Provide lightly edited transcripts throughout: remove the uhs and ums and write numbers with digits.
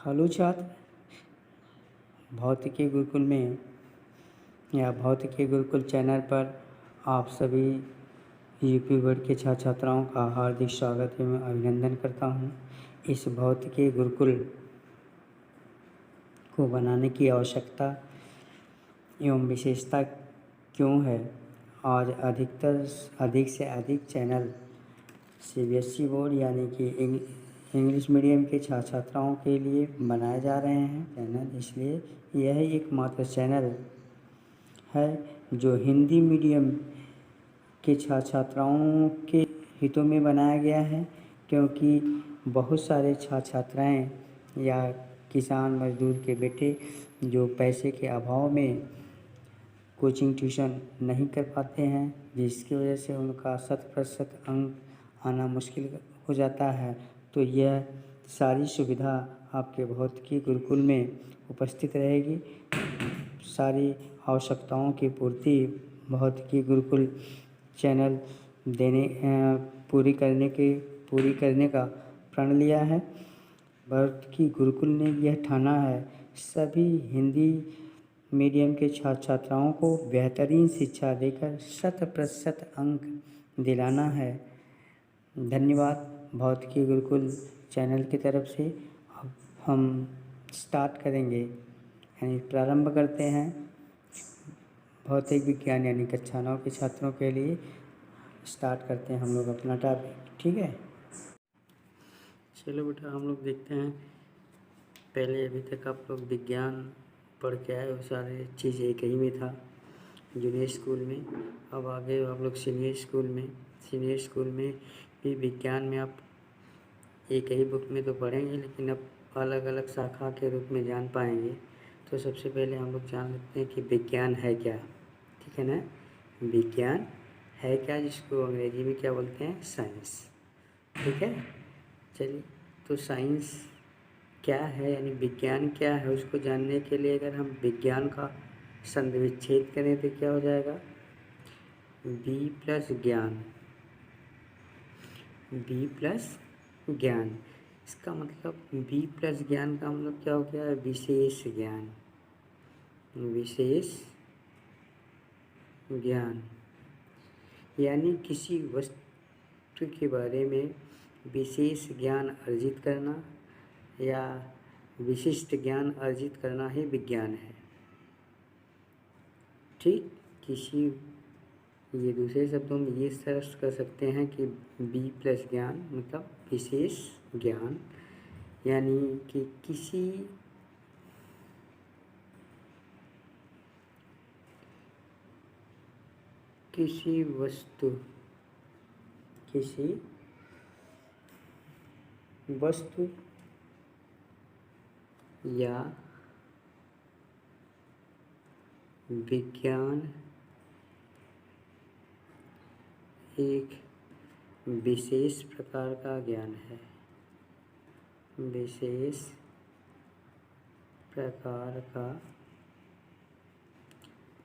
Hello छात्र, भौतिकी गुरुकुल में या भौतिकी गुरुकुल चैनल पर आप सभी यूपी बोर्ड के छात्र छात्राओं का हार्दिक स्वागत एवं अभिनंदन करता हूं। इस भौतिकी गुरुकुल को बनाने की आवश्यकता एवं विशेषता क्यों है? आज अधिक से अधिक चैनल सीबीएसई बोर्ड यानी कि इंग्लिश मीडियम के छात्र छात्राओं के लिए बनाए जा रहे हैं चैनल। इसलिए यह एकमात्र चैनल है जो हिंदी मीडियम के छात्र छात्राओं के हितों में बनाया गया है, क्योंकि बहुत सारे छात्र छात्राएँ या किसान मजदूर के बेटे जो पैसे के अभाव में कोचिंग ट्यूशन नहीं कर पाते हैं, जिसकी वजह से उनका 100% अंक आना मुश्किल हो जाता है। तो यह सारी सुविधा आपके भौतिकी गुरुकुल में उपस्थित रहेगी। सारी आवश्यकताओं की पूर्ति भौतिकी गुरुकुल चैनल पूरी करने का प्रण लिया है। भौतिकी गुरुकुल ने यह ठाना है सभी हिंदी मीडियम के छात्र छात्राओं को बेहतरीन शिक्षा देकर 100% अंक दिलाना है। धन्यवाद। भौतिकी गुरुकुल चैनल की तरफ से अब हम स्टार्ट करेंगे, यानी प्रारंभ करते हैं भौतिक विज्ञान यानी कक्षा 9 के छात्रों के लिए। स्टार्ट करते हैं हम लोग अपना टॉपिक, ठीक है। चलो बेटा, हम लोग देखते हैं। पहले अभी तक आप लोग विज्ञान पढ़ के आए हो, सारे चीज़ एक ही में था जूनियर स्कूल में। अब आगे आप लोग सीनियर स्कूल में भी विज्ञान में आप एक ही बुक में तो पढ़ेंगे, लेकिन अब अलग अलग शाखा के रूप में जान पाएंगे। तो सबसे पहले हम लोग जान लेते हैं कि विज्ञान है क्या, ठीक है ना। विज्ञान है क्या, जिसको अंग्रेजी में क्या बोलते हैं, साइंस, ठीक है। चलिए, तो साइंस क्या है यानी विज्ञान क्या है, उसको जानने के लिए अगर हम विज्ञान का संधिविच्छेद करें तो क्या हो जाएगा, बी प्लस ज्ञान। इसका मतलब बी प्लस ज्ञान का मतलब क्या हो गया, विशेष ज्ञान, यानी किसी वस्तु के बारे में विशेष ज्ञान अर्जित करना या विशिष्ट ज्ञान अर्जित करना ही विज्ञान है, ठीक। ये दूसरे शब्दों में ये सर्च कर सकते हैं कि बी प्लस ज्ञान मतलब विशेष ज्ञान, यानी कि किसी वस्तु या विज्ञान एक विशेष प्रकार का ज्ञान है, विशेष प्रकार का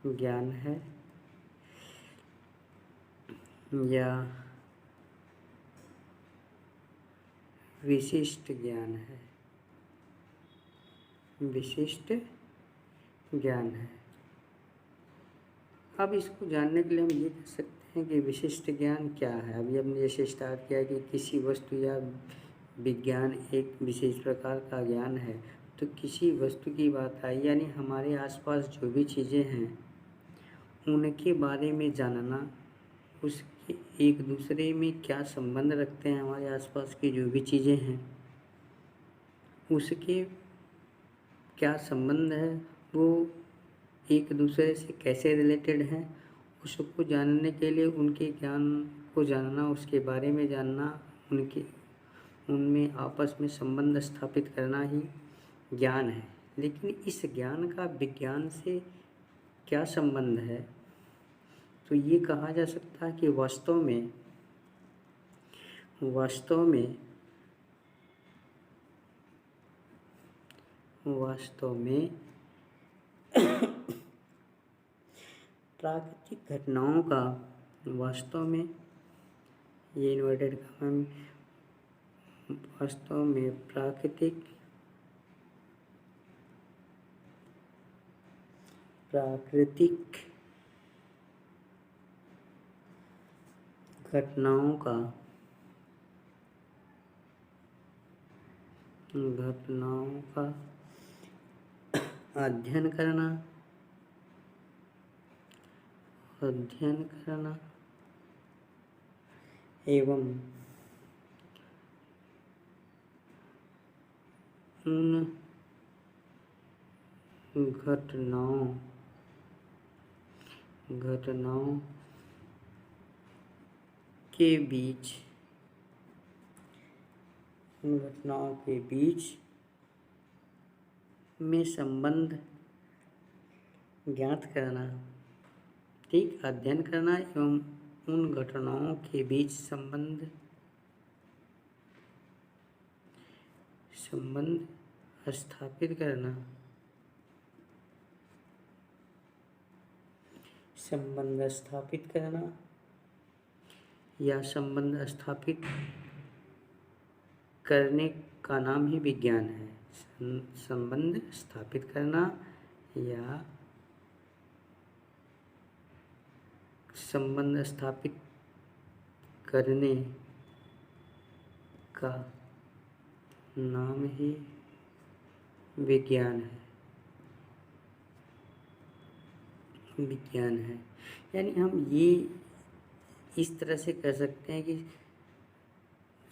ज्ञान है या विशिष्ट ज्ञान है, विशिष्ट ज्ञान है। अब इसको जानने के लिए हम ये कह सकते हैं कि विशिष्ट ज्ञान क्या है। अभी हमने जैसे स्टार्ट किया कि किसी वस्तु या विज्ञान एक विशेष प्रकार का ज्ञान है, तो किसी वस्तु की बात आई, यानी हमारे आसपास जो भी चीज़ें हैं उनके बारे में जानना, उसके एक दूसरे में क्या संबंध रखते हैं, हमारे आसपास की जो भी चीज़ें हैं उसके क्या संबंध है, वो एक दूसरे से कैसे रिलेटेड हैं, उसको जानने के लिए उनके ज्ञान को जानना, उसके बारे में जानना, उनमें आपस में संबंध स्थापित करना ही ज्ञान है। लेकिन इस ज्ञान का विज्ञान से क्या संबंध है, तो ये कहा जा सकता है कि वास्तव में प्राकृतिक घटनाओं का, वास्तव में ये इन्वर्टेड कॉमा, वास्तव में प्राकृतिक प्राकृतिक घटनाओं का अध्ययन करना एवं उन घटनाओं के बीच में संबंध ज्ञात करना। ठीक, अध्ययन करना एवं उन घटनाओं के बीच संबंध स्थापित करना। संबंध स्थापित करना या संबंध स्थापित करने का नाम ही विज्ञान है। संबंध स्थापित करना या संबंध स्थापित करने का नाम ही विज्ञान है। यानी हम ये इस तरह से कह सकते हैं कि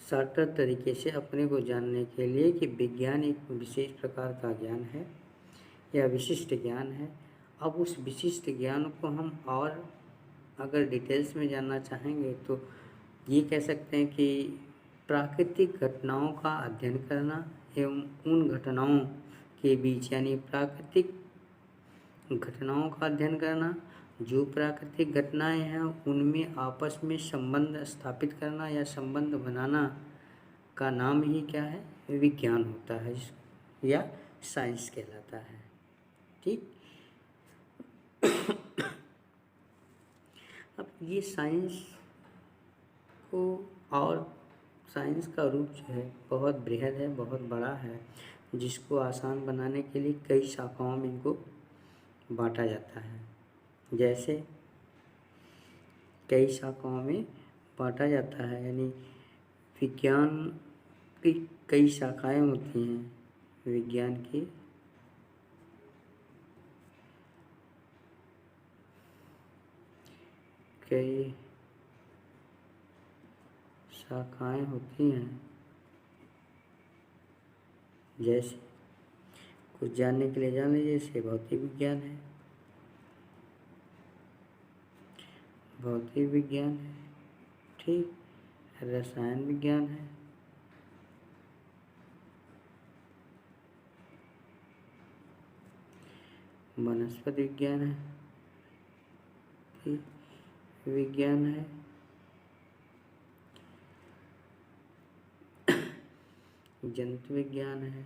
शॉर्टकट तरीके से अपने को जानने के लिए कि विज्ञान एक विशेष प्रकार का ज्ञान है या विशिष्ट ज्ञान है। अब उस विशिष्ट ज्ञान को हम और अगर डिटेल्स में जानना चाहेंगे तो ये कह सकते हैं कि प्राकृतिक घटनाओं का अध्ययन करना एवं उन घटनाओं के बीच, यानी प्राकृतिक घटनाओं का अध्ययन करना, जो प्राकृतिक घटनाएं हैं उनमें आपस में संबंध स्थापित करना या संबंध बनाना का नाम ही क्या है, विज्ञान होता है या साइंस कहलाता है। ठीक, अब ये साइंस को और साइंस का रूप जो है बहुत बृहद है, बहुत बड़ा है, जिसको आसान बनाने के लिए कई शाखाओं में इनको बांटा जाता है। जैसे कई शाखाओं में बांटा जाता है, यानी विज्ञान की कई शाखाएं होती हैं। विज्ञान की कई शाखाएं होती हैं। जैसे कुछ जानने के लिए जान लीजिए, जैसे भौतिक विज्ञान है, ठीक, रसायन विज्ञान है, वनस्पति विज्ञान है, ठीक, विज्ञान है, जंतु विज्ञान है,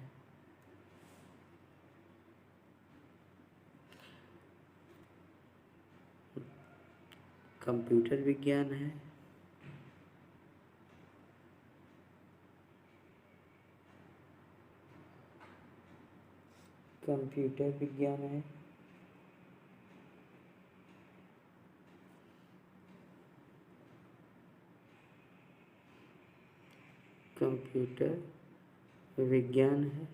कंप्यूटर विज्ञान है,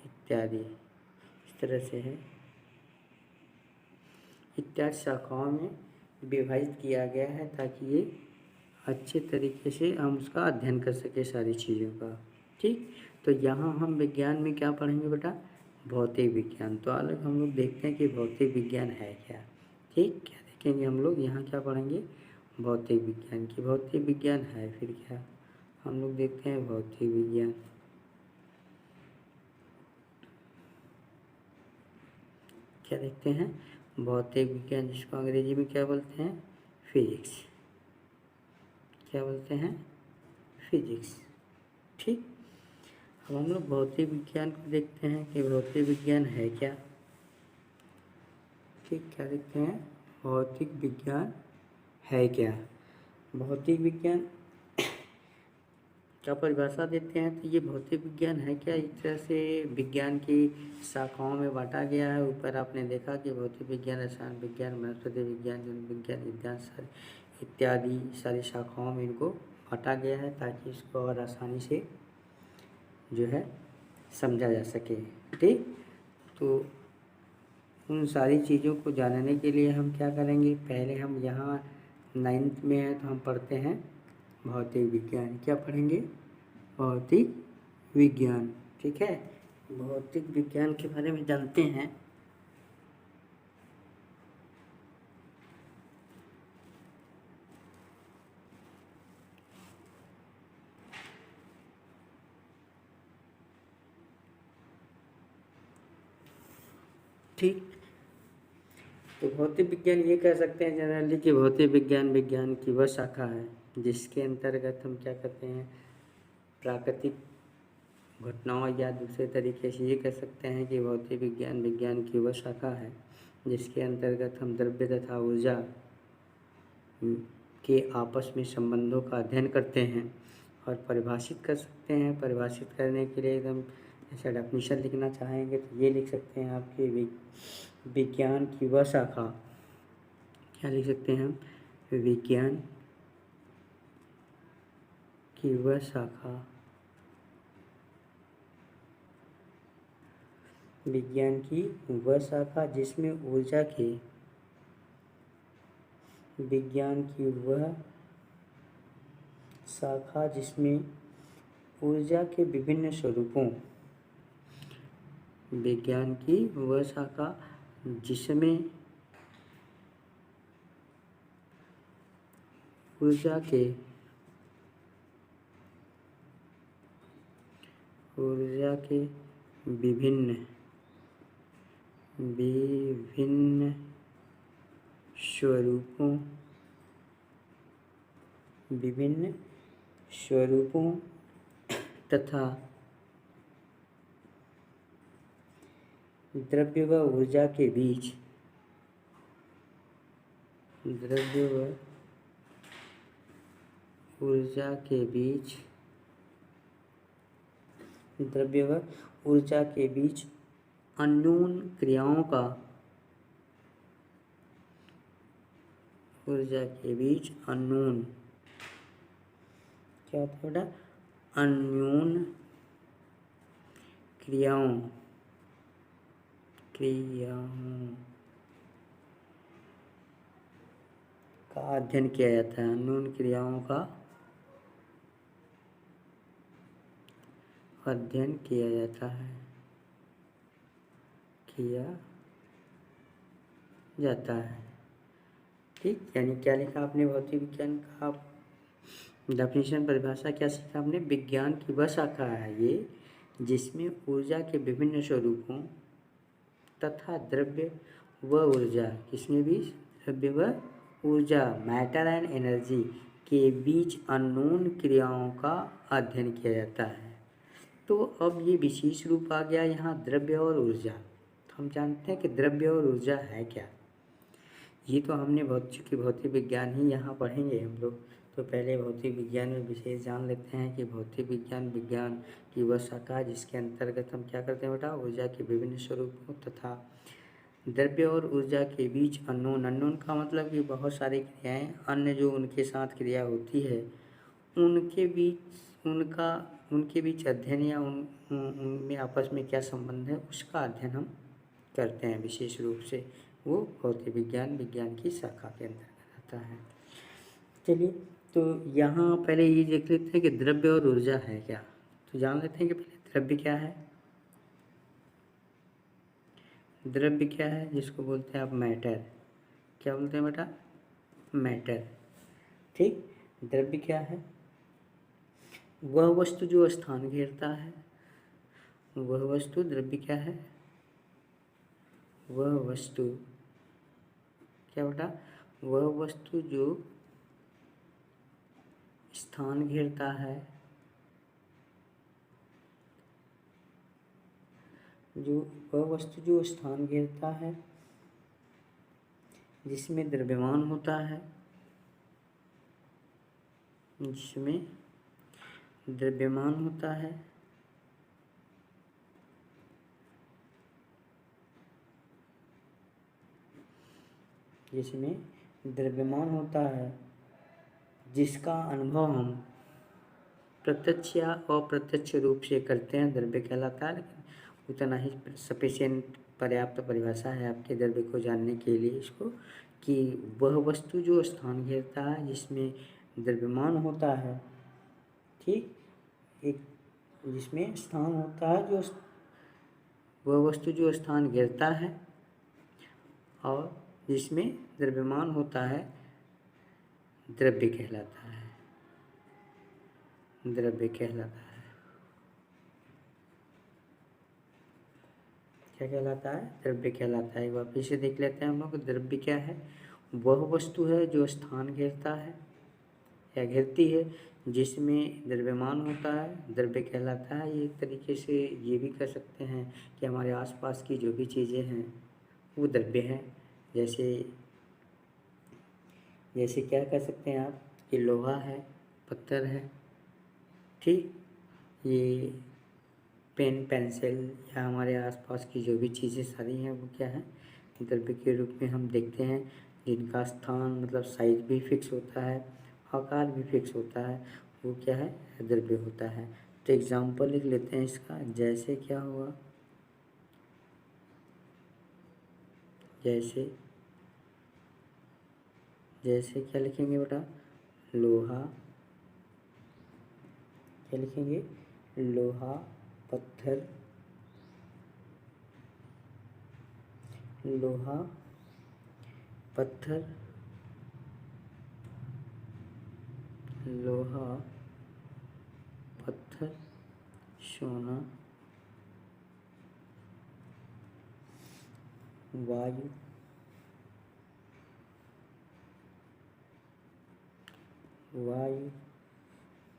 इत्यादि। इस तरह से है, इत्यादि शाखाओं में विभाजित किया गया है ताकि ये अच्छे तरीके से हम उसका अध्ययन कर सके सारी चीज़ों का। ठीक, तो यहाँ हम विज्ञान में क्या पढ़ेंगे बेटा, भौतिक विज्ञान। तो अलग हम लोग देखते हैं कि भौतिक विज्ञान है क्या। ठीक, क्या देखेंगे हम लोग यहाँ क्या पढ़ेंगे, भौतिक विज्ञान की। भौतिक विज्ञान है फिर क्या, हम लोग देखते हैं भौतिक विज्ञान। क्या देखते हैं, भौतिक विज्ञान, जिसको अंग्रेजी में क्या बोलते हैं, फिजिक्स। क्या बोलते हैं, फिजिक्स। ठीक, अब हम लोग भौतिक विज्ञान को देखते हैं कि भौतिक विज्ञान है क्या। ठीक, क्या देखते हैं, भौतिक विज्ञान है क्या। भौतिक विज्ञान का परिभाषा देते हैं तो ये भौतिक विज्ञान है क्या? एक तरह से विज्ञान की शाखाओं में बांटा गया है। ऊपर आपने देखा कि भौतिक विज्ञान, रसायन विज्ञान, वनस्पति विज्ञान, जन विज्ञान, विज्ञान इत्यादि सारी शाखाओं में इनको बांटा गया है ताकि इसको और आसानी से जो है समझा जा सके। ठीक, तो उन सारी चीज़ों को जानने के लिए हम क्या करेंगे, पहले हम यहाँ 9th में है तो हम पढ़ते हैं भौतिक विज्ञान। क्या पढ़ेंगे? भौतिक विज्ञान। ठीक है, भौतिक विज्ञान के बारे में जानते हैं। ठीक, तो भौतिक विज्ञान ये कह सकते हैं जनरली कि भौतिक विज्ञान विज्ञान की वह शाखा है जिसके अंतर्गत हम क्या करते हैं, प्राकृतिक घटनाओं या दूसरे तरीके से ये कह सकते हैं कि भौतिक विज्ञान विज्ञान की वह शाखा है जिसके अंतर्गत हम द्रव्य तथा ऊर्जा के आपस में संबंधों का अध्ययन करते हैं और परिभाषित कर सकते हैं। परिभाषित करने के लिए एकदम ऐसा डेफिनेशन लिखना चाहेंगे तो ये लिख सकते हैं आपके विज्ञान की वह शाखा, क्या लिख सकते हैं हम, विज्ञान की वह शाखा, विज्ञान की वह शाखा जिसमें ऊर्जा के, विज्ञान की वह शाखा जिसमें ऊर्जा के विभिन्न स्वरूपों, विज्ञान की वह शाखा जिसमें ऊर्जा के विभिन्न स्वरूपों तथा द्रव्य व ऊर्जा के बीच अन्योन क्रियाओं का, ऊर्जा के बीच अन्योन, क्या होता है बेटा, अन्योन क्रियाओं का अध्ययन किया जाता है। अन्योन क्रियाओं का अध्ययन किया जाता है, ठीक, यानी क्या लिखा आपने भौतिक विज्ञान का डेफिनेशन, परिभाषा क्या सीखा आपने, विज्ञान की वह शाखा है ये जिसमें ऊर्जा के विभिन्न स्वरूपों तथा द्रव्य व ऊर्जा, किसमें भी द्रव्य व ऊर्जा, मैटर एंड एनर्जी के बीच अननोन क्रियाओं का अध्ययन किया जाता है। तो अब ये विशेष रूप आ गया यहाँ द्रव्य और ऊर्जा। तो हम जानते हैं कि द्रव्य और ऊर्जा है क्या, ये तो हमने भौतिक विज्ञान ही यहाँ पढ़ेंगे हम लोग। तो पहले भौतिक विज्ञान में विशेष जान लेते हैं कि भौतिक विज्ञान विज्ञान की वह शाखा जिसके अंतर्गत हम क्या करते हैं बेटा, ऊर्जा के विभिन्न स्वरूपों तथा द्रव्य और ऊर्जा के बीच अननोन का मतलब कि बहुत सारी क्रियाएं, अन्य जो उनके साथ क्रिया होती है उनके बीच अध्ययन या उनमें आपस में क्या संबंध है उसका अध्ययन हम करते हैं विशेष रूप से, वो भौतिक विज्ञान विज्ञान की शाखा के अंतर्गत आता है। चलिए, तो यहाँ पहले ये देख लेते हैं कि द्रव्य और ऊर्जा है क्या। तो जान लेते हैं कि पहले द्रव्य क्या है। द्रव्य क्या है, जिसको बोलते हैं आप मैटर, क्या बोलते हैं बेटा, मैटर। ठीक, द्रव्य क्या है, वह वस्तु जो स्थान घेरता है, वह वस्तु, द्रव्य क्या है, वह वस्तु, क्या बेटा, वह वस्तु जो स्थान घेरता है, वह वस्तु जो स्थान घेरता है, जिसमें द्रव्यमान होता है, जिसमें द्रव्यमान होता है, जिसमें द्रव्यमान होता है, जिसका अनुभव हम प्रत्यक्ष या अप्रत्यक्ष रूप से करते हैं, द्रव्य कहलाता है। लेकिन उतना ही सफिशिएंट पर्याप्त परिभाषा है आपके द्रव्य को जानने के लिए इसको, कि वह वस्तु जो स्थान घेरता है जिसमें द्रव्यमान होता है, ठीक, एक जिसमें स्थान होता है, जो वह वस्तु जो स्थान घेरता है और जिसमें द्रव्यमान होता है, द्रव्य कहलाता है, द्रव्य कहलाता है। क्या कहलाता है? द्रव्य कहलाता है। वापिस से देख लेते हैं हम लोग। द्रव्य क्या है? वह वस्तु है जो स्थान घेरता है या घेरती है, जिसमें द्रव्यमान होता है, द्रव्य कहलाता है। ये एक तरीके से ये भी कह सकते हैं कि हमारे आसपास की जो भी चीज़ें हैं वो द्रव्य हैं। जैसे क्या कह सकते हैं आप कि लोहा है, पत्थर है, ठीक, ये पेन पेंसिल या हमारे आसपास की जो भी चीज़ें सारी हैं वो क्या है? द्रव्य के रूप में हम देखते हैं, जिनका स्थान मतलब साइज भी फिक्स होता है, आकार भी फिक्स होता है, वो क्या है? द्रव्य होता है। तो एग्जाम्पल लिख लेते हैं इसका। जैसे क्या हुआ? जैसे क्या लिखेंगे बेटा? लोहा, क्या लिखेंगे? लोहा, पत्थर, लोहा, पत्थर, लोहा, पत्थर, सोना, वायु,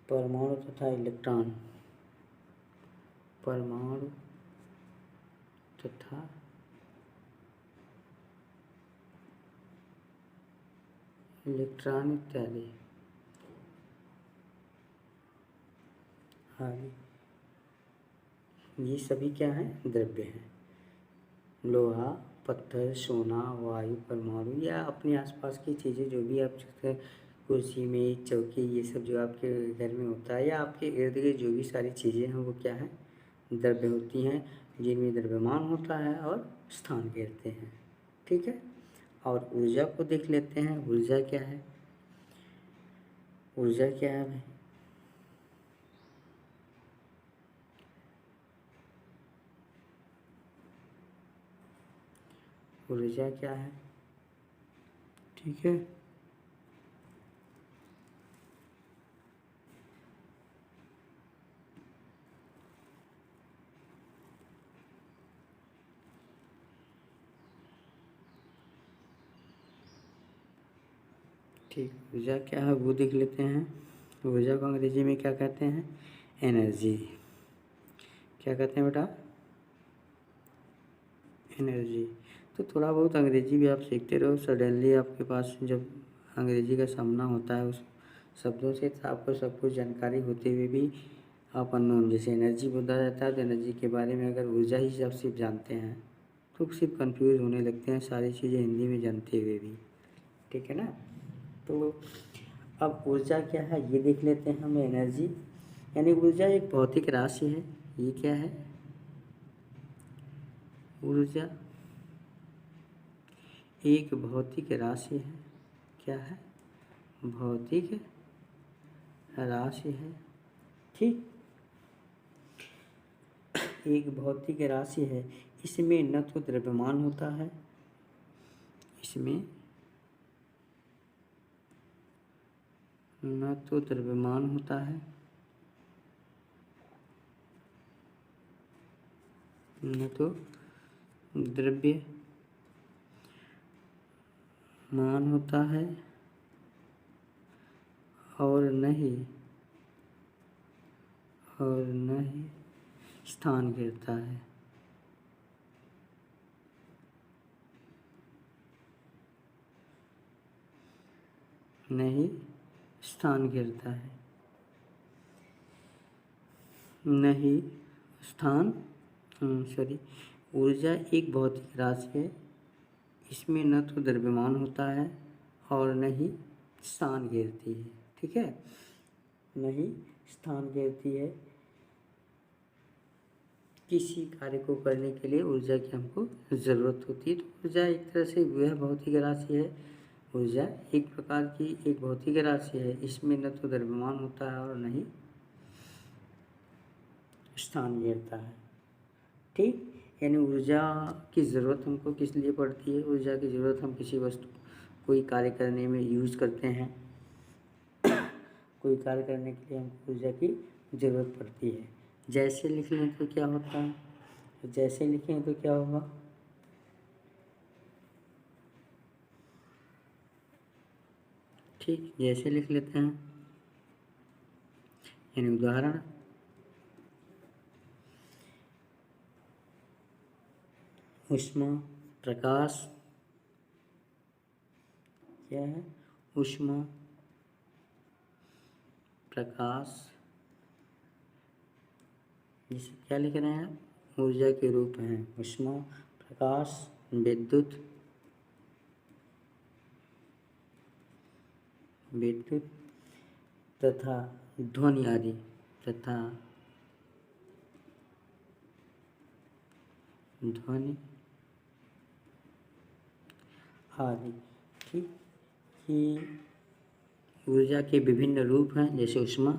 परमाणु तथा इलेक्ट्रॉन, परमाणु तथा इलेक्ट्रॉन इत्यादि आदि, ये सभी क्या हैं? द्रव्य हैं। लोहा, पत्थर, सोना, वायु, परमाणु या अपने आसपास की चीज़ें जो भी आप कुर्सी, मेज, चौकी, ये सब जो आपके घर में होता है या आपके इर्द गिर्द जो भी सारी चीज़ें हैं वो क्या हैं? द्रव्य होती हैं, जिनमें द्रव्यमान होता है और स्थान घेरते हैं। ठीक है। और ऊर्जा को देख लेते हैं। ऊर्जा क्या है? ऊर्जा क्या है भाई? ऊर्जा क्या है? ठीक है। ठीक, ऊर्जा क्या है वो देख लेते हैं। ऊर्जा को अंग्रेजी में क्या कहते हैं? एनर्जी। क्या कहते हैं बेटा? एनर्जी। तो थोड़ा बहुत अंग्रेजी भी आप सीखते रहो। सडनली आपके पास जब अंग्रेजी का सामना होता है उस शब्दों से, तो आपको सब कुछ जानकारी होते हुए भी आप अननोन, जैसे एनर्जी बोला जाता है तो एनर्जी के बारे में अगर ऊर्जा ही सब सिर्फ जानते हैं तो सिर्फ कंफ्यूज होने लगते हैं सारी चीज़ें हिंदी में जानते हुए भी। ठीक है ना। तो अब ऊर्जा क्या है ये देख लेते हैं हम। एनर्जी यानी ऊर्जा एक भौतिक राशि है। ये क्या है? ऊर्जा एक भौतिक राशि है। क्या है? भौतिक राशि है। ठीक, एक भौतिक राशि है। इसमें न तो द्रव्यमान होता है, इसमें न तो द्रव्यमान होता है, न तो द्रव्य मान होता है और न ही स्थान घेरता है। नहीं स्थान घेरता है। नहीं स्थान ऊर्जा एक भौतिक राशि है, इसमें न तो द्रव्यमान होता है और न ही स्थान घेरती है। ठीक है, न ही स्थान घेरती है। किसी कार्य को करने के लिए ऊर्जा की हमको ज़रूरत होती है। तो ऊर्जा एक तरह से वह भौतिक राशि है। ऊर्जा एक प्रकार की एक भौतिक राशि है, इसमें न तो द्रव्यमान होता है और न ही स्थान घेरता है। ठीक, यानी ऊर्जा की ज़रूरत हमको किस लिए पड़ती है? ऊर्जा की ज़रूरत हम किसी वस्तु कोई कार्य करने में यूज़ करते हैं। कोई कार्य करने के लिए हमको ऊर्जा की ज़रूरत पड़ती है। जैसे लिख लें तो क्या होता है? जैसे लिखें तो क्या होगा? ठीक, जैसे लिख लेते हैं, यानी उदाहरण ऊष्मा, प्रकाश क्या है? ऊष्मा, प्रकाश, जिसे क्या लिख रहे हैं? ऊर्जा के रूप हैं। ऊष्मा, प्रकाश, विद्युत तथा ध्वनि आदि ठीक, कि ऊर्जा के विभिन्न रूप हैं। जैसे ऊष्मा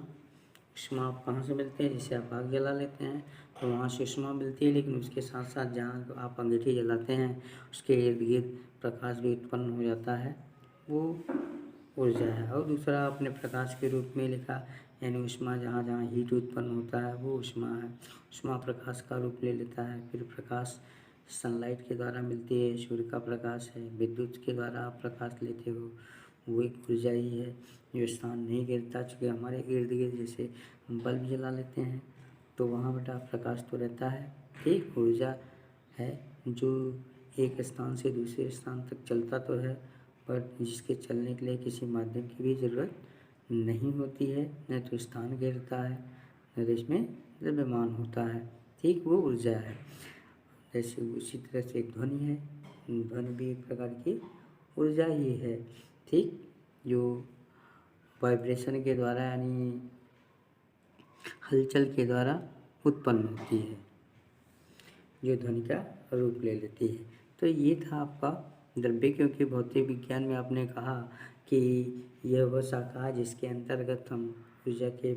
आप कहाँ से मिलते हैं? जैसे आप आग जला लेते हैं तो वहाँ से ऊष्मा मिलती है, लेकिन उसके साथ साथ जहाँ आप अंगीठी जलाते हैं उसके इर्द गिर्द प्रकाश भी उत्पन्न हो जाता है, वो ऊर्जा है। और दूसरा आपने प्रकाश के रूप में लिखा, यानी ऊष्मा जहाँ जहाँ हीट उत्पन्न होता है वो ऊष्मा है। ऊष्मा प्रकाश का रूप ले लेता है। फिर प्रकाश सनलाइट के द्वारा मिलती है, सूर्य का प्रकाश है। विद्युत के द्वारा आप प्रकाश लेते हो, वो एक ऊर्जा ही है जो स्थान नहीं गिरता। चूँकि हमारे इर्द गिर्द जैसे हम बल्ब जला लेते हैं तो वहाँ बेटा प्रकाश तो रहता है। ठीक, ऊर्जा है जो एक स्थान से दूसरे स्थान तक चलता तो है, पर जिसके चलने के लिए किसी माध्यम की भी ज़रूरत नहीं होती है। न तो स्थान घेरता है, न तो इसमें द्रव्यमान होता है। ठीक, वो ऊर्जा है। जैसे उसी तरह से एक ध्वनि है, ध्वनि भी एक प्रकार की ऊर्जा ही है। ठीक, जो वाइब्रेशन के द्वारा यानी हलचल के द्वारा उत्पन्न होती है, जो ध्वनि का रूप ले लेती है। तो ये था आपका द्रव्य, क्योंकि भौतिक विज्ञान में आपने कहा कि यह वह शाखा है जिसके अंतर्गत हम ऊर्जा के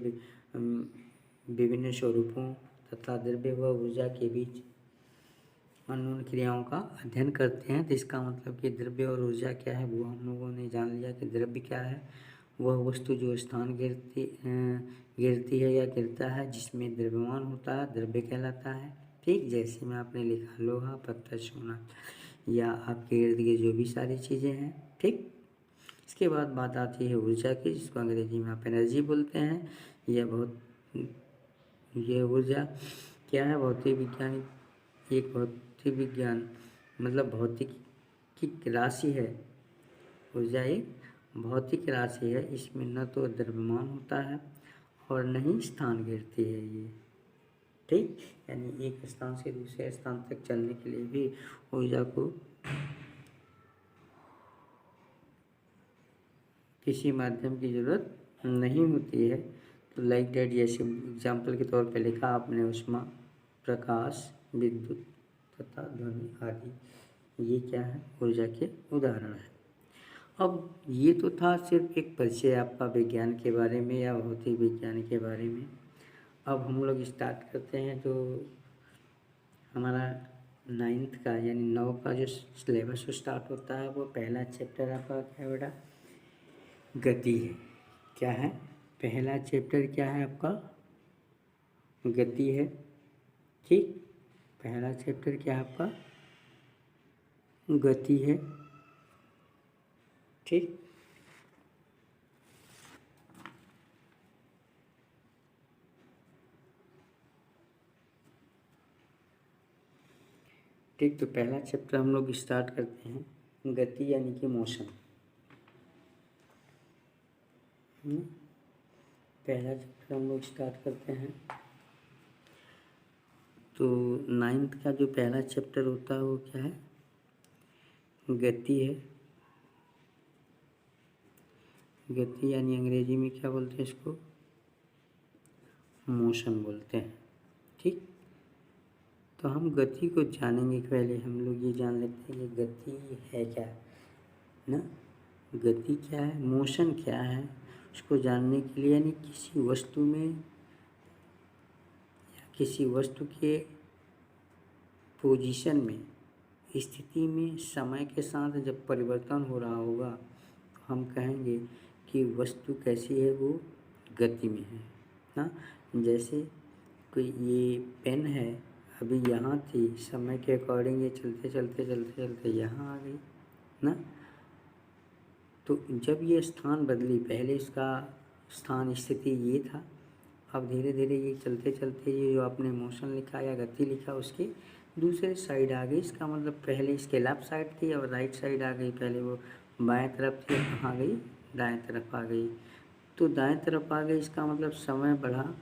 विभिन्न स्वरूपों तथा द्रव्य व ऊर्जा के बीच अन्योन्य क्रियाओं का अध्ययन करते हैं। तो इसका मतलब कि द्रव्य और ऊर्जा क्या है वो हम लोगों ने जान लिया कि द्रव्य क्या है, वह वस्तु जो स्थान गिरती है या गिरता है, जिसमें द्रव्यमान होता है, द्रव्य कहलाता है। ठीक, जैसे में आपने लिखा लोहा, पत्थर, सोना या आपके इर्द गिर्द जो भी सारी चीज़ें हैं। ठीक, इसके बाद बात आती है ऊर्जा की, जिसको अंग्रेजी में आप एनर्जी बोलते हैं। यह ऊर्जा क्या है? भौतिक विज्ञान मतलब भौतिक की राशि है। ऊर्जा एक भौतिक राशि है, इसमें न तो द्रव्यमान होता है और न ही स्थान घेरती है ये। ठीक, यानी एक स्थान से दूसरे स्थान तक चलने के लिए भी ऊर्जा को किसी माध्यम की ज़रूरत नहीं होती है। तो लाइक डेट, जैसे एग्जाम्पल के तौर पे लिखा आपने ऊष्मा, प्रकाश, विद्युत तथा ध्वनि आदि, ये क्या है? ऊर्जा के उदाहरण है। अब ये तो था सिर्फ एक परिचय आपका विज्ञान के बारे में या भौतिक विज्ञान के बारे में। अब हम लोग स्टार्ट करते हैं। तो हमारा 9th का यानी 9 का जो सिलेबस स्टार्ट होता है, वो पहला चैप्टर आपका क्या है बेटा? गति है। क्या है? पहला चैप्टर क्या है आपका? गति है। ठीक, पहला चैप्टर क्या है आपका? गति है। ठीक, ठीक, तो पहला चैप्टर हम लोग स्टार्ट करते हैं, गति यानी कि मोशन। पहला चैप्टर हम लोग स्टार्ट करते हैं तो 9th का जो पहला चैप्टर होता है वो क्या है? गति है। गति यानी अंग्रेजी में क्या बोलते हैं इसको? मोशन बोलते हैं। ठीक, तो हम गति को जानेंगे। पहले हम लोग ये जान लेते हैं कि गति है क्या ना। गति क्या है, मोशन क्या है, उसको जानने के लिए यानी किसी वस्तु में या किसी वस्तु के पोजीशन में, स्थिति में समय के साथ जब परिवर्तन हो रहा होगा तो हम कहेंगे कि वस्तु कैसी है, वो गति में है ना। जैसे कोई ये पेन है, अभी यहाँ थी, समय के अकॉर्डिंग ये चलते चलते चलते चलते यहाँ आ गई ना। तो जब ये स्थान बदली, पहले इसका स्थान स्थिति ये था, अब धीरे धीरे ये चलते चलते ये जो आपने मोशन लिखा या गति लिखा उसके दूसरे साइड आ गई। इसका मतलब पहले इसके लेफ्ट साइड थी और राइट साइड आ गई। पहले वो बाएं तरफ थी, कहाँ गई? दाएं तरफ आ गई। तो दाएं तरफ आ गई, इसका मतलब समय बढ़ा,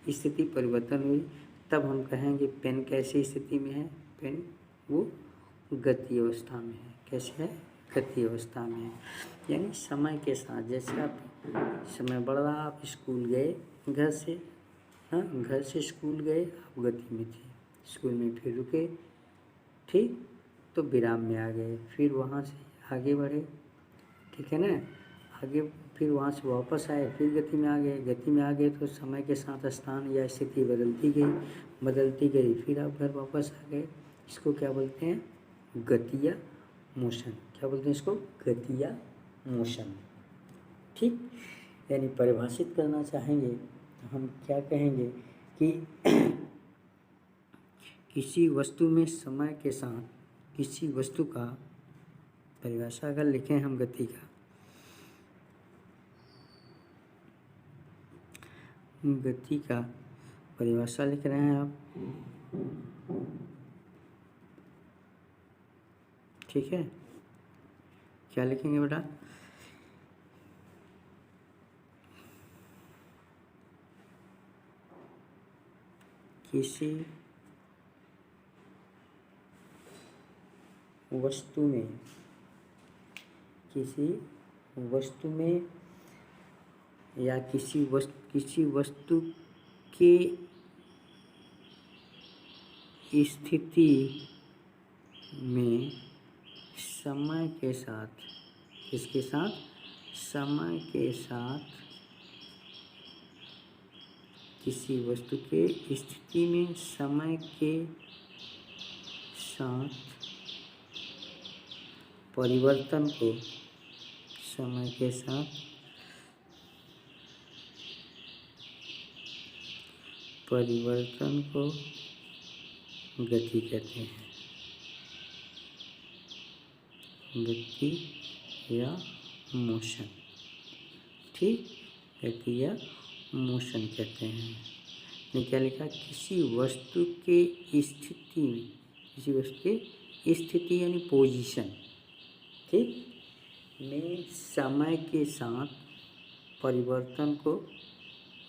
स्थिति परिवर्तन हुई। तब हम कहेंगे पेन कैसी स्थिति में है? पेन वो गति अवस्था में है। कैसे है? गति अवस्था में है। यानी समय के साथ, जैसे आप समय बढ़ रहा, आप स्कूल गए घर से, हाँ, घर से स्कूल गए, आप गति में थे, स्कूल में फिर रुके, ठीक, तो विराम में आ गए, फिर वहाँ से आगे बढ़े, ठीक है ना। आगे फिर वहाँ से वापस आए, फिर गति में आ गए। गति में आ गए तो समय के साथ स्थान या स्थिति बदलती गई, फिर आप घर वापस आ गए। इसको क्या बोलते हैं? गति या मोशन। क्या बोलते हैं इसको? गति या मोशन। ठीक, यानी परिभाषित करना चाहेंगे तो हम क्या कहेंगे कि किसी वस्तु में समय के साथ किसी वस्तु का, परिभाषा अगर लिखें हम गति का, गति का परिभाषा लिख रहे हैं आप, ठीक है। क्या लिखेंगे बेटा? किसी वस्तु में या किसी वस्तु के स्थिति में समय के साथ, किसके साथ? समय के साथ, किसी वस्तु के स्थिति में समय के साथ परिवर्तन को, समय के साथ परिवर्तन को गति कहते हैं। गति या मोशन। ठीक, गति या मोशन कहते हैं। ने क्या लिखा? किसी वस्तु के स्थिति में, किसी वस्तु के स्थिति यानी पोजीशन, ठीक, में समय के साथ परिवर्तन को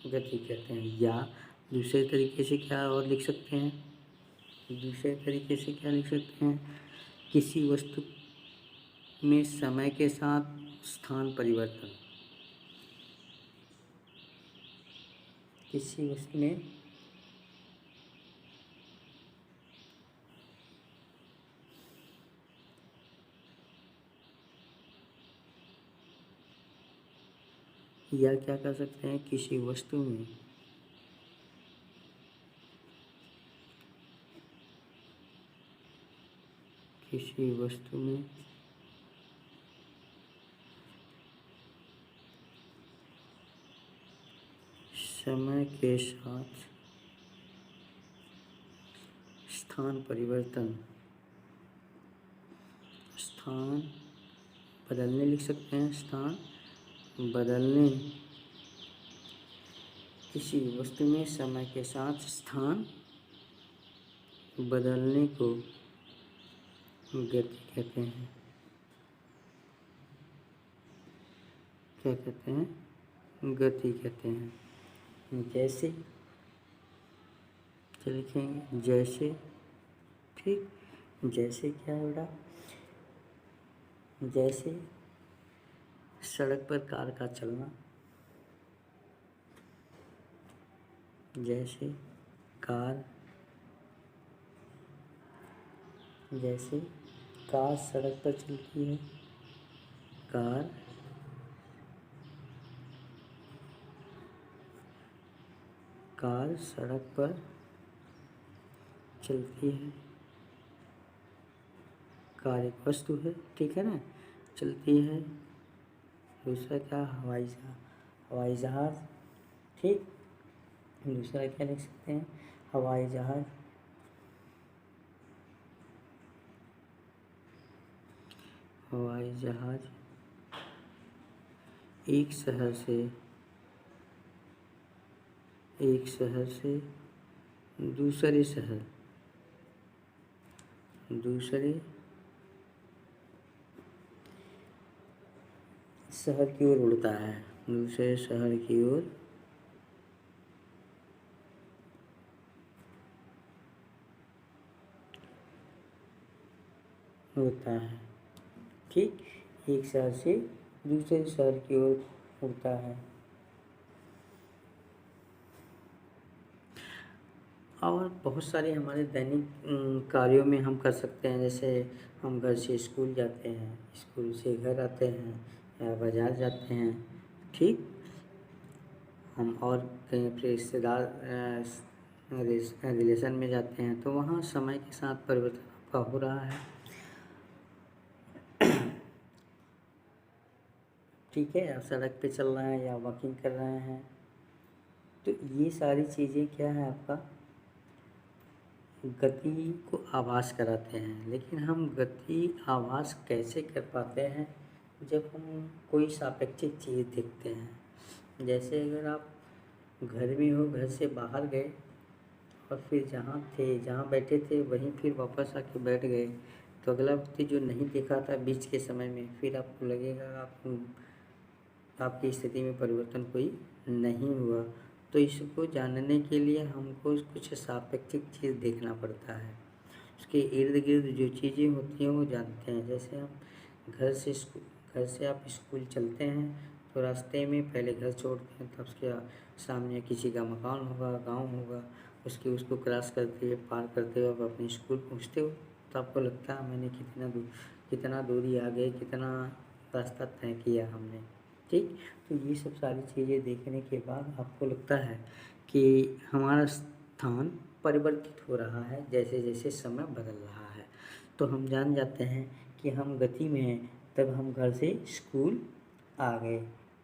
गति कहते हैं। या दूसरे तरीके से क्या और लिख सकते हैं? दूसरे तरीके से क्या लिख सकते हैं? किसी वस्तु में समय के साथ स्थान परिवर्तन, किसी वस्तु में या क्या कर सकते हैं? किसी वस्तु में समय के साथ स्थान परिवर्तन, स्थान बदलने लिख सकते हैं। स्थान बदलने, किसी वस्तु में समय के साथ स्थान बदलने को गति कहते हैं। क्या कहते हैं? गति कहते हैं। तो लिखेंगे जैसे, ठीक। जैसे क्या है बेटा, जैसे सड़क पर कार का चलना, जैसे कार, जैसे कार सड़क पर चलती है, कार कार सड़क पर चलती है, कार एक वस्तु है, ठीक है ना, चलती है। दूसरा क्या, हवाई जहाज, हवाई जहाज, ठीक। दूसरा क्या लिख सकते हैं, हवाई जहाज, हवाई जहाज एक शहर से दूसरे शहर की ओर उड़ता है, दूसरे शहर की ओर उड़ता है, ठीक। एक शहर से दूसरे शहर की ओर उड़ता है। और बहुत सारे हमारे दैनिक कार्यों में हम कर सकते हैं, जैसे हम घर से स्कूल जाते हैं, स्कूल से घर आते हैं, या बाज़ार जाते हैं, ठीक। हम और कहीं अपने रिश्तेदार रिलेशन में जाते हैं, तो वहाँ समय के साथ परिवर्तन आपका हो रहा है, ठीक है। आप सड़क पे चल रहे हैं या वॉकिंग कर रहे हैं, तो ये सारी चीज़ें क्या है, आपका गति को आभास कराते हैं। लेकिन हम गति आभास कैसे कर पाते हैं, जब हम कोई सापेक्षिक चीज़ देखते हैं। जैसे अगर आप घर में हो, घर से बाहर गए और फिर जहाँ बैठे थे वहीं फिर वापस आके बैठ गए, तो अगला व्यक्ति जो नहीं देखा था बीच के समय में, फिर आपको लगेगा आपकी स्थिति में परिवर्तन कोई नहीं हुआ। तो इसको जानने के लिए हमको कुछ सापेक्षिक चीज़ देखना पड़ता है, उसके इर्द गिर्द जो चीज़ें होती हैं वो जानते हैं। जैसे हम घर से आप स्कूल चलते हैं, तो रास्ते में पहले घर छोड़ते हैं, तब उसके सामने किसी का मकान होगा, गांव होगा, उसको क्रॉस करते हुए, पार करते हुए आप अपने स्कूल पहुंचते हो, तो आपको लगता है मैंने कितना दूरी आगे, कितना रास्ता तय किया हमने, ठीक। तो ये सब सारी चीज़ें देखने के बाद आपको लगता है कि हमारा स्थान परिवर्तित हो रहा है, जैसे जैसे समय बदल रहा है। तो हम जान जाते हैं कि हम गति में हैं, तब हम घर से स्कूल आ गए,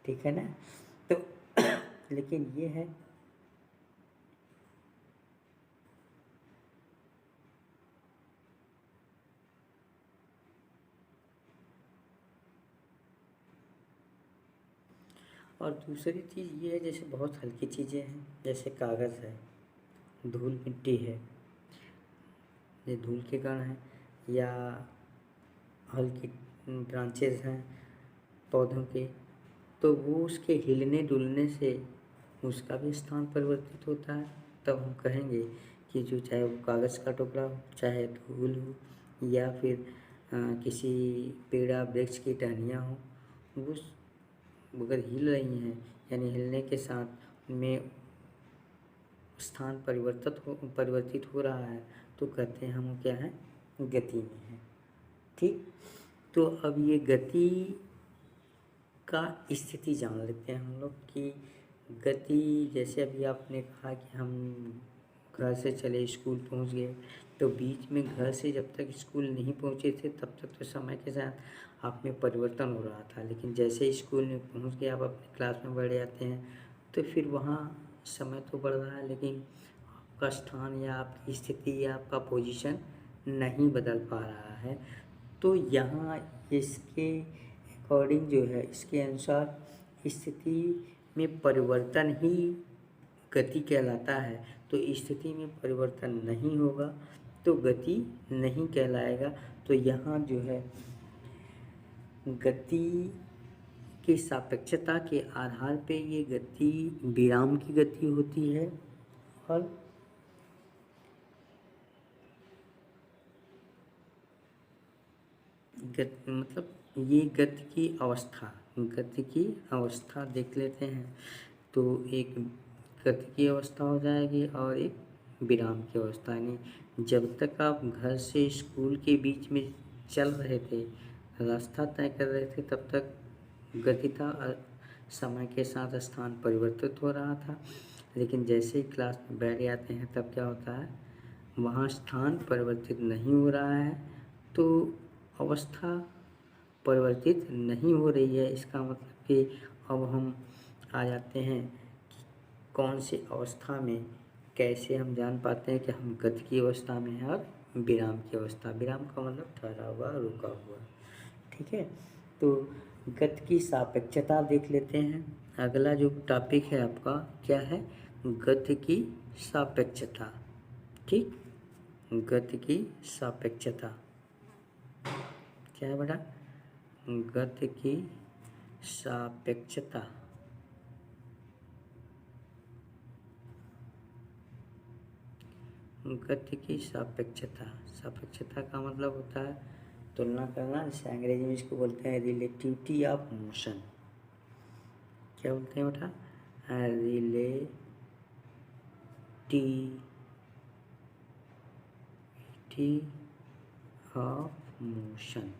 ठीक है ना। तो लेकिन ये है, और दूसरी चीज़ ये है, जैसे बहुत हल्की चीज़ें हैं, जैसे कागज़ है, धूल मिट्टी है, ये धूल के कण हैं, या हल्की ब्रांचेज हैं पौधों के, तो वो उसके हिलने डुलने से उसका भी स्थान परिवर्तित होता है। तब हम कहेंगे कि जो चाहे वो कागज़ का टुकड़ा हो, चाहे धूल हो, या फिर किसी पेड़ या वृक्ष की टहनियाँ हो, वो अगर हिल रही हैं, यानी हिलने के साथ उनमें स्थान परिवर्तित हो रहा है, तो कहते हैं हम क्या है, गति में है, ठीक। तो अब ये गति का स्थिति जान लेते हैं हम लोग कि गति, जैसे अभी आपने कहा कि हम घर से चले स्कूल पहुंच गए, तो बीच में घर से जब तक स्कूल नहीं पहुंचे थे तब तक तो समय के साथ आप में परिवर्तन हो रहा था, लेकिन जैसे स्कूल में पहुंच गए, आप अपनी क्लास में बैठ जाते हैं, तो फिर वहाँ समय तो बढ़ रहा है, लेकिन आपका स्थान या आपकी स्थिति या आपका पोजीशन नहीं बदल पा रहा है। तो यहाँ इसके अकॉर्डिंग जो है, इसके अनुसार स्थिति में परिवर्तन ही गति कहलाता है। तो स्थिति में परिवर्तन नहीं होगा तो गति नहीं कहलाएगा। तो यहाँ जो है गति की सापेक्षता के आधार पे ये गति विराम की गति होती है, और मतलब ये गति की अवस्था देख लेते हैं। तो एक गति की अवस्था हो जाएगी और एक विराम की अवस्था, यानी जब तक आप घर से स्कूल के बीच में चल रहे थे, रास्ता तय कर रहे थे, तब तक गति था, समय के साथ स्थान परिवर्तित हो रहा था। लेकिन जैसे ही क्लास में बैठ जाते हैं तब क्या होता है, वहाँ स्थान परिवर्तित नहीं हो रहा है, तो अवस्था परिवर्तित नहीं हो रही है। इसका मतलब कि अब हम आ जाते हैं कि कौन सी अवस्था में, कैसे हम जान पाते हैं कि हम गति की अवस्था में हैं और विराम की अवस्था। विराम का मतलब ठहरा हुआ, रुका हुआ। ठीक है, तो गति की सापेक्षता देख लेते हैं। अगला जो टॉपिक है आपका क्या है, गति की सापेक्षता। ठीक, गति की सापेक्षता क्या है बेटा, गति की सापेक्षता। गति की सापेक्षता, सापेक्षता का मतलब होता है तुलना करना, जैसे अंग्रेजी में इसको बोलते हैं रिलेटिविटी ऑफ मोशन। क्या बोलते हैं बेटा, relativity of motion,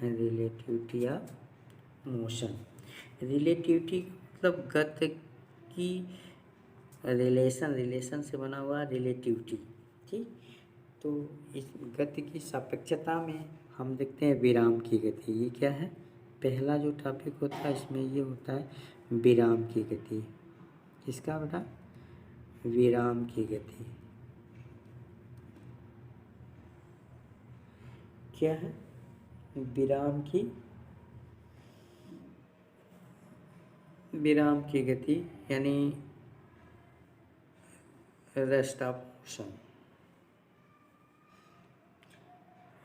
relativity of motion. Relativity मतलब गति की रिलेशन से बना हुआ रिलेटिविटी। ठीक, तो इस गति की सापेक्षता में हम देखते हैं विराम की गति। ये क्या है, पहला जो टॉपिक होता है इसमें ये होता है विराम की गति। किसका बेटा, विराम की गति। क्या है, विराम की गति, यानी rest of motion.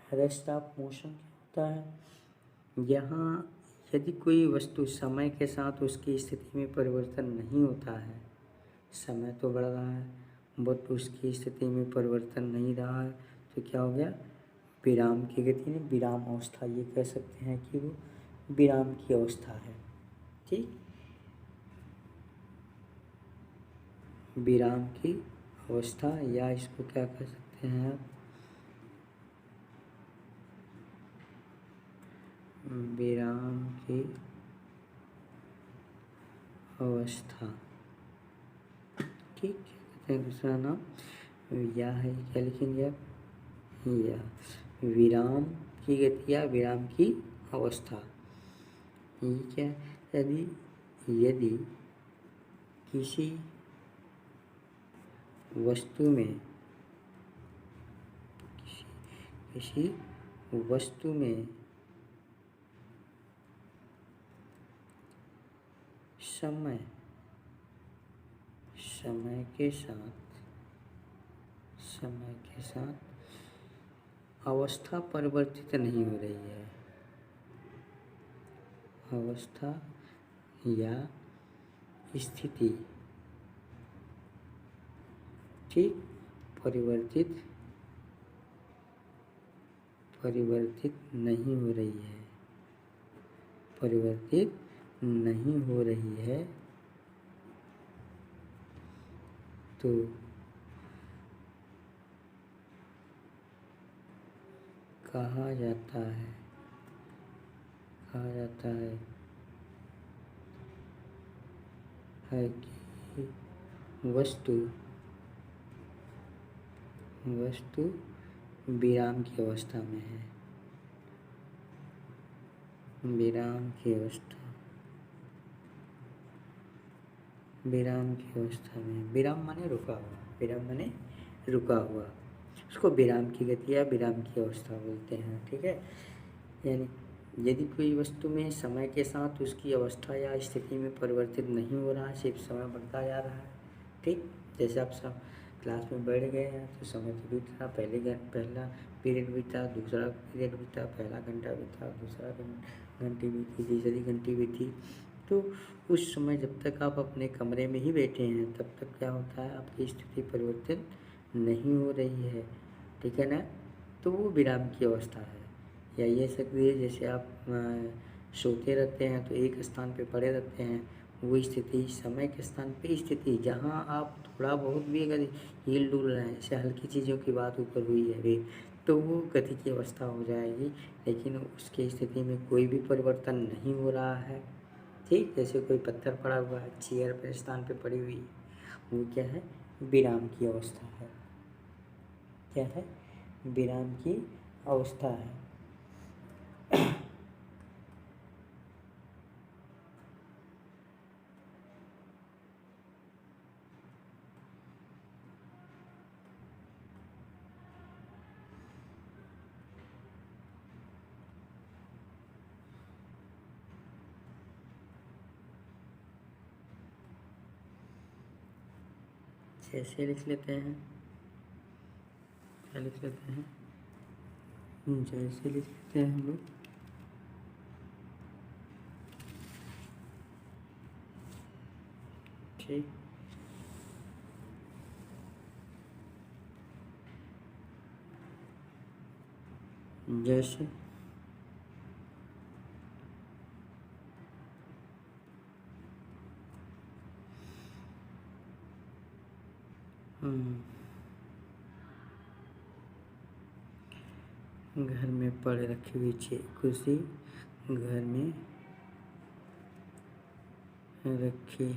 Rest of motion क्या होता है, यहाँ यदि कोई वस्तु समय के साथ उसकी स्थिति में परिवर्तन नहीं होता है, समय तो बढ़ रहा है बट उसकी स्थिति में परिवर्तन नहीं रहा है, तो क्या हो गया, विराम की गति ने विराम अवस्था। ये कह सकते हैं कि वो विराम की अवस्था है। ठीक, विराम की अवस्था, या इसको क्या कह सकते हैं आप, विराम की अवस्था। ठीक, क्या कहते हैं दूसरा नाम, या है, क्या लिखेंगे आप, या विराम की गति या विराम की अवस्था। ये क्या, यदि किसी वस्तु में समय के साथ अवस्था परिवर्तित नहीं हो रही है, अवस्था या स्थिति, ठीक, परिवर्तित नहीं हो रही है, परिवर्तित नहीं हो रही है, तो कहा जाता है कि वस्तु विराम की अवस्था में है, विराम की अवस्था में। विराम माने रुका हुआ, उसको विराम की गति या विराम की अवस्था बोलते हैं। ठीक है, यानी यदि कोई वस्तु में समय के साथ उसकी अवस्था या स्थिति में परिवर्तित नहीं हो रहा है, सिर्फ समय बढ़ता जा रहा है। ठीक, जैसे आप सब क्लास में बैठ गए हैं तो समय तो बीत रहा, पहला पीरियड बीता, दूसरा पीरियड बीता, पहला घंटा बीता, दूसरा घंटी बीती, तीसरी घंटी बीती। तो उस समय जब तक आप अपने कमरे में ही बैठे हैं तब तक क्या होता है, आपकी स्थिति परिवर्तित नहीं हो रही है। ठीक है ना, तो वो विराम की अवस्था है। या ये सकती है जैसे आप सोते रहते हैं तो एक स्थान पे पड़े रहते हैं, वो स्थिति। समय के स्थान पे स्थिति जहाँ आप थोड़ा बहुत भी अगर हिल डुल रहे हैं, जैसे हल्की चीज़ों की बात ऊपर हुई है अभी, तो वो गति की अवस्था हो जाएगी, लेकिन उसकी स्थिति में कोई भी परिवर्तन नहीं हो रहा है। ठीक, जैसे कोई पत्थर पड़ा हुआ है, चेयर पर स्थान पे पड़ी हुई है, वो क्या है, विराम की अवस्था है। क्या है, विराम की अवस्था है। जैसे लिख लेते हैं, क्या लिख लेते हैं, जैसे लिख लेते हैं हम लोग, ठीक। जैसे घर में पड़े रखी हुई कुर्सी, घर में रखी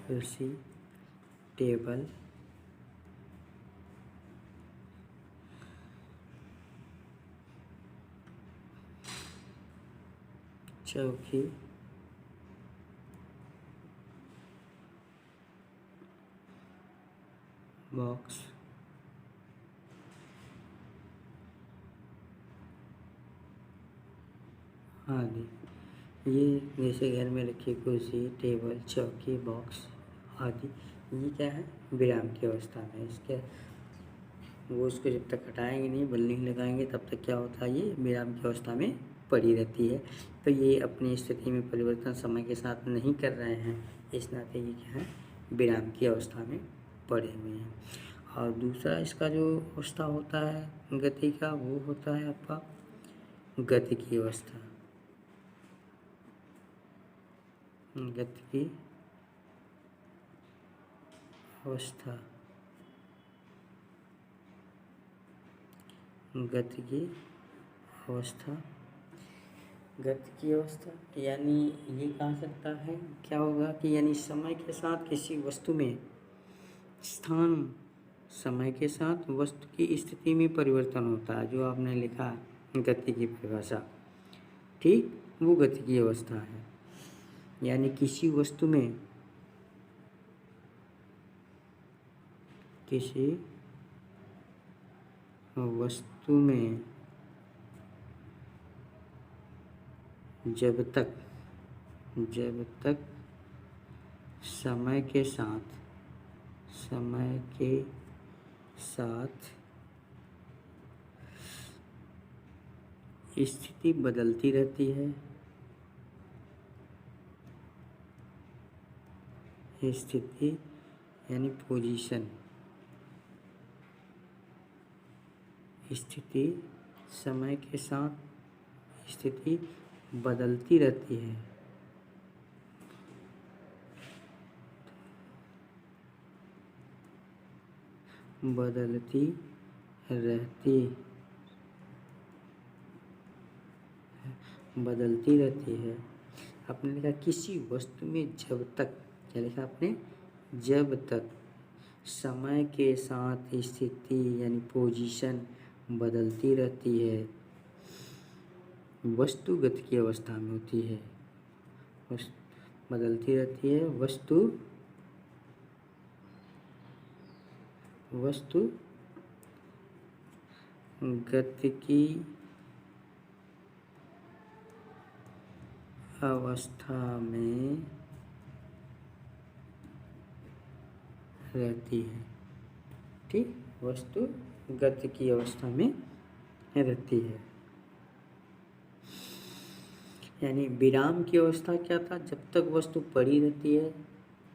कुर्सी, टेबल, चौकी, बॉक्स, आदि। ये जैसे घर में रखी कुर्सी, टेबल, चौकी, बॉक्स आदि, ये क्या है, विराम की अवस्था में। इसके वो उसको जब तक हटाएंगे नहीं, बल नहीं लगाएंगे, तब तक क्या होता है, ये विराम की अवस्था में पड़ी रहती है। तो ये अपनी स्थिति में परिवर्तन समय के साथ नहीं कर रहे हैं, इस नाते ये क्या है, विराम की अवस्था में पड़े हुए हैं। और दूसरा इसका जो अवस्था होता है गति का, वो होता है आपका गति की अवस्था। गति की अवस्था, गति की अवस्था, गति की अवस्था यानी ये कहा सकता है क्या होगा कि यानी समय के साथ किसी वस्तु में स्थान, समय के साथ वस्तु की स्थिति में परिवर्तन होता है, जो आपने लिखा गति की परिभाषा, ठीक, वो गति की अवस्था है। यानी किसी वस्तु में, किसी वस्तु में जब तक समय के साथ स्थिति बदलती रहती है, स्थिति यानी पोजीशन, स्थिति समय के साथ स्थिति बदलती रहती है, बदलती रहती है। आपने लिखा किसी वस्तु में जब तक, क्या लिखा आपने, जब तक समय के साथ स्थिति यानी पोजीशन बदलती रहती है, वस्तु गति की अवस्था में होती है। बदलती रहती है वस्तु गति की अवस्था में रहती है, ठीक, वस्तु गति की अवस्था में रहती है। यानी विराम की अवस्था क्या था, जब तक वस्तु पड़ी रहती है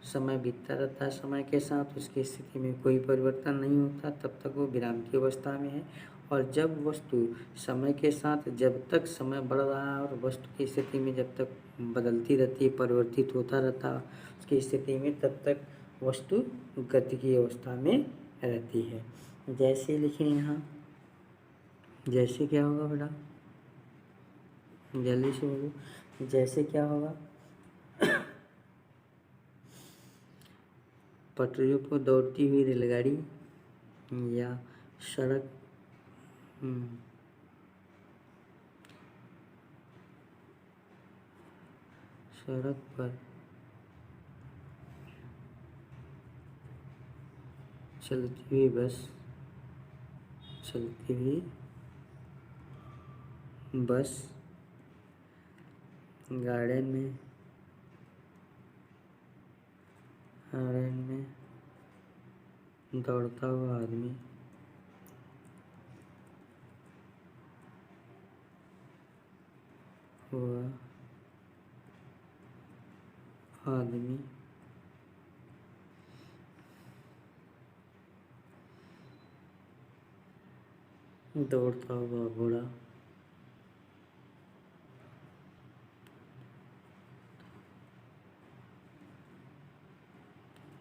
समय बीतता रहता है समय के साथ, उसकी स्थिति में कोई परिवर्तन नहीं होता, तब तक वो विराम की अवस्था में है। और जब वस्तु समय के साथ, जब तक समय बढ़ रहा है और वस्तु की स्थिति में जब तक बदलती रहती है, परिवर्तित होता रहता है उसकी स्थिति में, तब तक वस्तु गति की अवस्था में रहती है। जैसे लिखें यहाँ, जैसे क्या होगा बेटा, जल्दी से बोलो, जैसे क्या होगा, पटरियों पर दौड़ती हुई रेलगाड़ी या सड़क सड़क पर चलती हुई बस, चलती हुई बस, गार्डन में दौड़ता हुआ आदमी, दौड़ता हुआ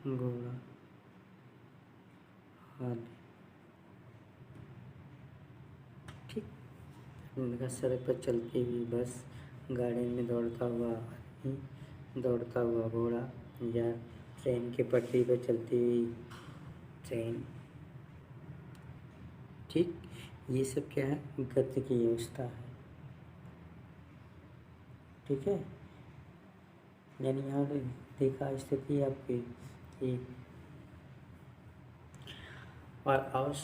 घोड़ा, आदि। ठीक, उनका सड़क पर चलती हुई बस, गार्डन में दौड़ता हुआ आदमी, दौड़ता हुआ घोड़ा या ट्रेन के पटरी पर चलती हुई ट्रेन। ठीक, ये सब क्या है, गति की अवस्था है। ठीक है, यानी यहाँ देखा स्थिति आपकी एक, और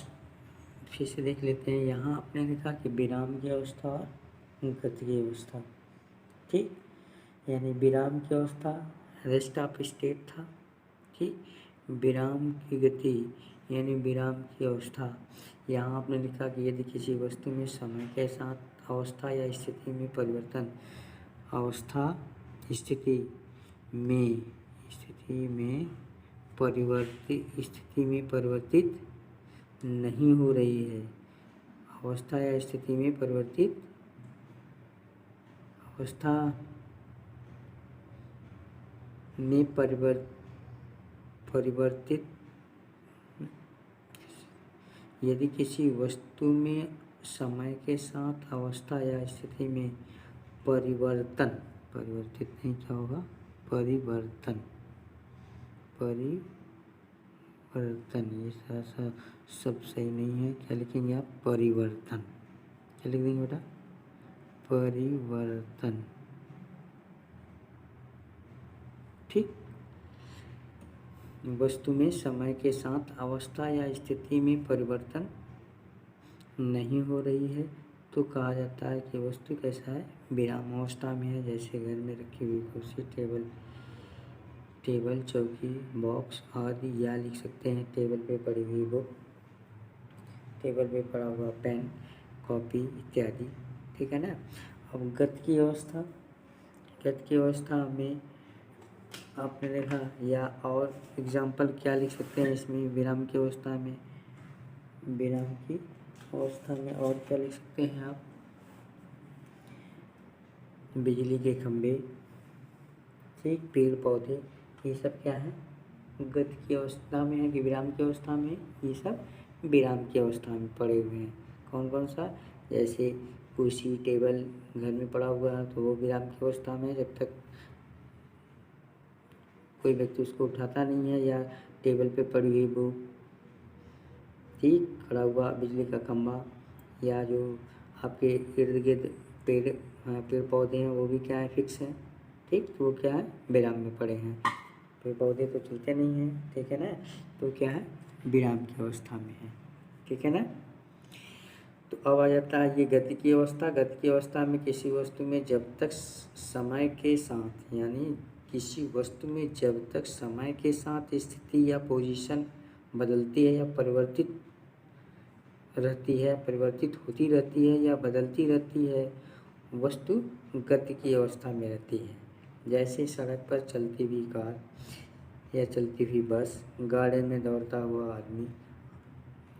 फिर से देख लेते हैं। यहाँ आपने लिखा कि विराम की अवस्था और गति की अवस्था। ठीक, यानी विराम की अवस्था रेस्ट ऑफ स्टेट था। ठीक, विराम की गति यानी विराम की अवस्था। यहाँ आपने लिखा कि यदि किसी वस्तु में समय के साथ अवस्था या स्थिति में परिवर्तन, अवस्था स्थिति में परिवर्तित नहीं हो रही है, अवस्था या स्थिति में परिवर्तित, अवस्था में परिवर्तित, यदि किसी वस्तु में समय के साथ अवस्था या स्थिति में परिवर्तित नहीं, क्या होगा, परिवर्तन, ये सारा सब सही नहीं है। क्या लिखेंगे आप, परिवर्तन। क्या लिख देंगे बेटा, परिवर्तन। ठीक, वस्तु में समय के साथ अवस्था या स्थिति में परिवर्तन नहीं हो रही है तो कहा जाता है कि वस्तु कैसा है, विराम अवस्था में है। जैसे घर में रखी हुई कुर्सी, टेबल, चौकी, बॉक्स आदि, या लिख सकते हैं टेबल पे पड़ी हुई बुक, टेबल पे पड़ा हुआ पेन, कॉपी इत्यादि। ठीक है ना। अब गति की अवस्था में आपने देखा, या और एग्जाम्पल क्या लिख सकते हैं इसमें, विराम की अवस्था में और क्या लिख सकते हैं आप, बिजली के खंभे, ठीक, पेड़ पौधे, ये सब क्या है, गति की अवस्था में है कि विराम की अवस्था में, ये सब विराम की अवस्था में पड़े हुए हैं। कौन कौन सा, जैसे कुर्सी, टेबल घर में पड़ा हुआ है तो वो विराम की अवस्था में है, जब तक कोई व्यक्ति उसको उठाता नहीं है, या टेबल पे पड़ी हुई बुक, ठीक, खड़ा हुआ बिजली का खंभा, या जो आपके इर्द गिर्द पेड़ पौधे हैं वो भी क्या है, फिक्स हैं। ठीक, तो वो क्या है, विराम में पड़े हैं। पेड़ पौधे तो चलते नहीं हैं, ठीक है ना, तो क्या है, विराम की अवस्था में है। ठीक है ना। तो अब आ जाता है ये गति की अवस्था। गति की अवस्था में किसी वस्तु में जब तक समय के साथ, यानी किसी वस्तु में जब तक समय के साथ स्थिति या पोजीशन बदलती है या परिवर्तित होती रहती है या बदलती रहती है, वस्तु गति की अवस्था में रहती है। जैसे सड़क पर चलती हुई कार या चलती हुई बस, गार्डन में दौड़ता हुआ आदमी,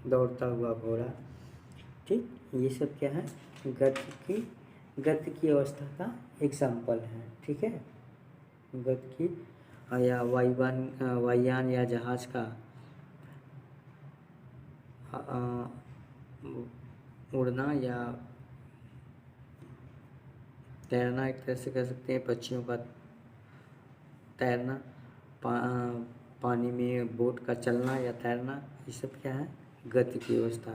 दौड़ता हुआ घोड़ा। ठीक, ये सब क्या है, गति की अवस्था का एग्जाम्पल है। ठीक है, गति की या वायुयान या जहाज का उड़ना या तैरना, एक तरह से कह सकते हैं पक्षियों का तैरना, पानी में बोट का चलना या तैरना, ये सब क्या है, गति की अवस्था।